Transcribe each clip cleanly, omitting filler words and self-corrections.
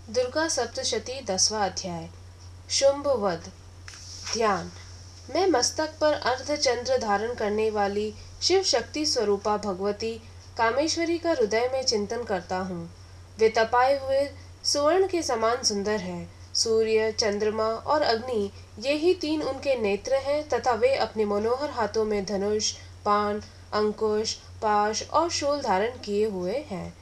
दुर्गा सप्तशती 10वां अध्याय। शुंभ वध। ध्यान। मैं मस्तक पर अर्धचंद्र धारण करने वाली शिव शक्ति स्वरूपा भगवती कामेश्वरी का हृदय में चिंतन करता हूँ। वे तपाए हुए सुवर्ण के समान सुंदर है। सूर्य, चंद्रमा और अग्नि, ये ही तीन उनके नेत्र हैं तथा वे अपने मनोहर हाथों में धनुष, बाण, अंकुश, पाश और शूल धारण किए हुए हैं।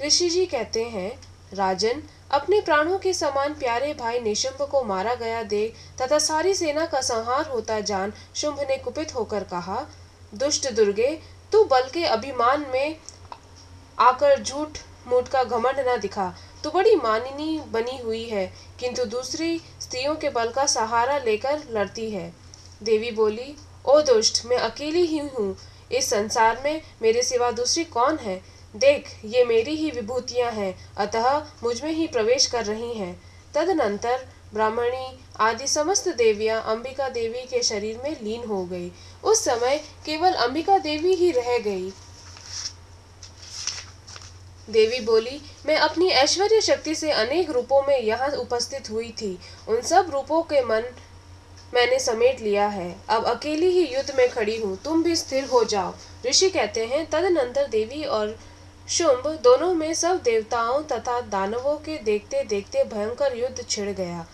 ऋषि जी कहते हैं, राजन, अपने प्राणों के समान प्यारे भाई निशुंभ को मारा गया देख तथा सारी सेना का संहार होता जान शुंभ ने कुपित होकर कहा, दुष्ट दुर्गे, तू बल के अभिमान में आकर झूठ मूठ का घमंड न दिखा। तू बड़ी मानिनी बनी हुई है, किंतु दूसरी स्त्रियों के बल का सहारा लेकर लड़ती है। देवी बोली, ओ दुष्ट, मैं अकेली ही हूँ। इस संसार में मेरे सिवा दूसरी कौन है? देख, ये मेरी ही विभूतियां हैं, अतः मुझ में ही प्रवेश कर रही हैं। तदनंतर ब्राह्मणी आदि समस्त देवियां अंबिका देवी के शरीर में लीन हो गई। उस समय केवल अंबिका देवी ही रह गई। देवी बोली, मैं अपनी ऐश्वर्य शक्ति से अनेक रूपों में यहाँ उपस्थित हुई थी। उन सब रूपों के मन मैंने समेट लिया है। अब अकेली ही युद्ध में खड़ी हूँ, तुम भी स्थिर हो जाओ। ऋषि कहते हैं, तदनंतर देवी और शुंभ दोनों में सब देवताओं तथा दानवों के देखते देखते भयंकर युद्ध छिड़ गया।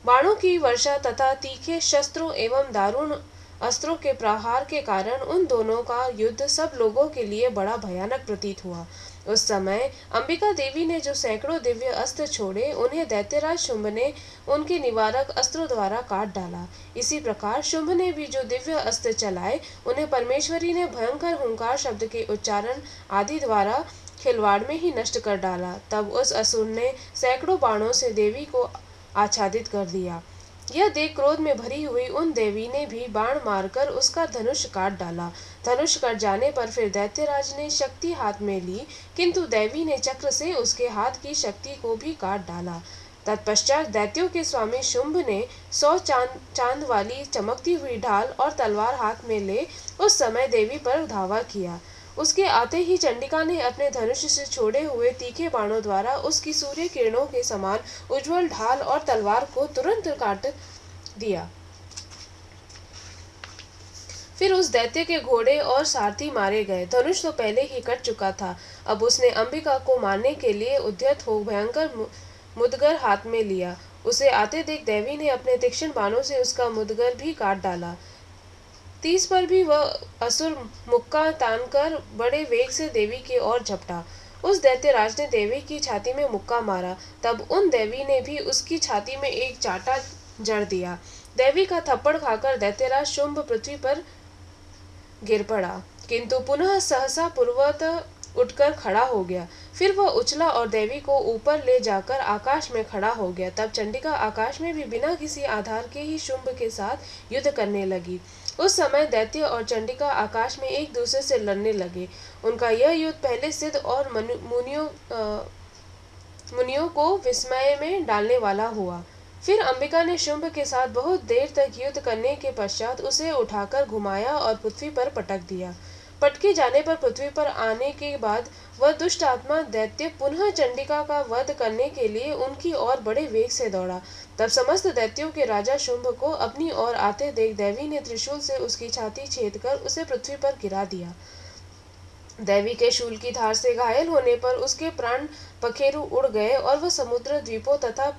बाणों की वर्षा तथा तीखे शस्त्रों एवं दारुण अस्त्रों के प्रहार के कारण उन दोनों का युद्ध सब लोगों के लिए बड़ा भयानक प्रतीत हुआ। उस समय अंबिका देवी ने जो सैकड़ों दिव्य अस्त्र छोड़े, उन्हें दैत्यराज शुंभ ने उनके निवारक अस्त्रों द्वारा काट डाला। इसी प्रकार शुंभ ने भी जो दिव्य अस्त्र चलाए, उन्हें परमेश्वरी ने भयंकर हुंकार शब्द के उच्चारण आदि द्वारा खिलवाड़ में ही नष्ट कर डाला। तब उस असुर ने सैकड़ों बाणों से देवी को आच्छादित कर दिया। यह देख क्रोध में भरी हुई उन देवी ने भी बाण मारकर उसका धनुष काट डाला। धनुष कट जाने पर फिर दैत्यराज ने शक्ति हाथ में ली, किंतु देवी ने चक्र से उसके हाथ की शक्ति को भी काट डाला। तत्पश्चात दैत्यों के स्वामी शुंभ ने 100 चांद वाली चमकती हुई ढाल और तलवार हाथ में ले उस समय देवी पर धावा किया। उसके आते ही चंडिका ने अपने धनुष से छोड़े हुए तीखे बाणों द्वारा उसकी सूर्य किरणों के समान उज्जवल ढाल और तलवार को तुरंत काट दिया। फिर उस दैत्य के घोड़े और सारथी मारे गए। धनुष तो पहले ही कट चुका था। अब उसने अंबिका को मारने के लिए उद्यत हो भयंकर मुदगर हाथ में लिया। उसे आते देख देवी ने अपने तीक्ष्ण बाणों से उसका मुदगर भी काट डाला। 30 पर भी वह असुर मुक्का तानकर बड़े वेग से देवी की ओर झपटा। उस दैत्यराज ने देवी की छाती में मुक्का मारा। तब उन देवी ने भी उसकी छाती में एक चाटा जड़ दिया। देवी का थप्पड़ खाकर दैत्यराज शुंभ पृथ्वी पर गिर पड़ा, किंतु पुनः सहसा पूर्वत उठकर खड़ा हो गया। फिर वह उछला और देवी को ऊपर ले जाकर आकाश में खड़ा हो गया। तब चंडिका आकाश में भी बिना किसी आधार के ही शुंभ के साथ युद्ध करने लगी। उस समय दैत्य और चंडिका आकाश में एक दूसरे से लड़ने लगे। उनका यह युद्ध पहले सिद्ध और मुनियों को विस्मय में डालने वाला हुआ। फिर अंबिका ने शुंभ के साथ बहुत देर तक युद्ध करने के पश्चात उसे उठाकर घुमाया और पृथ्वी पर पटक दिया। पटके जाने पर पृथ्वी पर आने के बाद वह दुष्ट आत्मा दैत्य पुनः चंडिका का वध करने के लिए उनकी ओर बड़े वेग से दौड़ा। तब समस्त दैत्यों के राजा शुंभ को अपनी ओर आते देख देवी ने त्रिशूल से उसकी छाती छेदकर उसे पृथ्वी पर गिरा दिया। देवी के शूल की धार से घायल होने पर उसके प्राण पखेरु उड़ गए और वह समुद्र द्वीपों तथा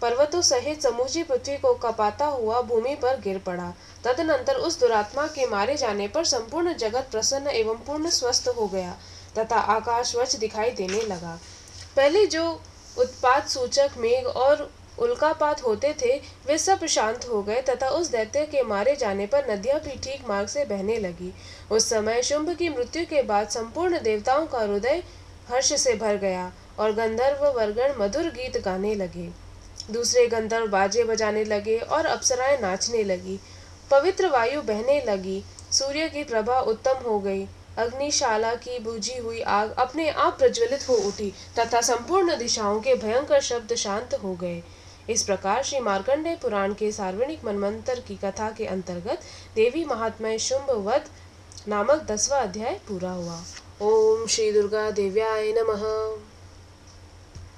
पर्वतों सहित समूची पृथ्वी को कपाता हुआ भूमि पर गिर पड़ा। तदनंतर उस दुरात्मा के मारे जाने पर संपूर्ण जगत प्रसन्न एवं पूर्ण स्वस्थ हो गया तथा आकाश स्वच्छ दिखाई देने लगा। पहले जो उत्पात सूचक मेघ और उल्कापात होते थे, वे सब शांत हो गए तथा उस दैत्य के मारे जाने पर नदियां भी ठीक मार्ग से बहने लगी। उस समय शुंभ की मृत्यु के बाद संपूर्ण देवताओं का हृदय हर्ष से भर गया और गंधर्व वर्गण मधुर गीत गाने लगे। दूसरे गंधर्व बाजे बजाने लगे और अप्सराएं नाचने लगी। पवित्र वायु बहने लगी। सूर्य की प्रभा उत्तम हो गई। अग्निशाला की बुझी हुई आग अपने आप प्रज्वलित हो उठी तथा संपूर्ण दिशाओं के भयंकर शब्द शांत हो गए। इस प्रकार श्री मार्कंडेय पुराण के सार्वजनिक मनमंत्र की कथा के अंतर्गत देवी महात्म्य शुंभ वध नामक 10वां अध्याय पूरा हुआ। ओम श्री दुर्गा देव्याय नमः।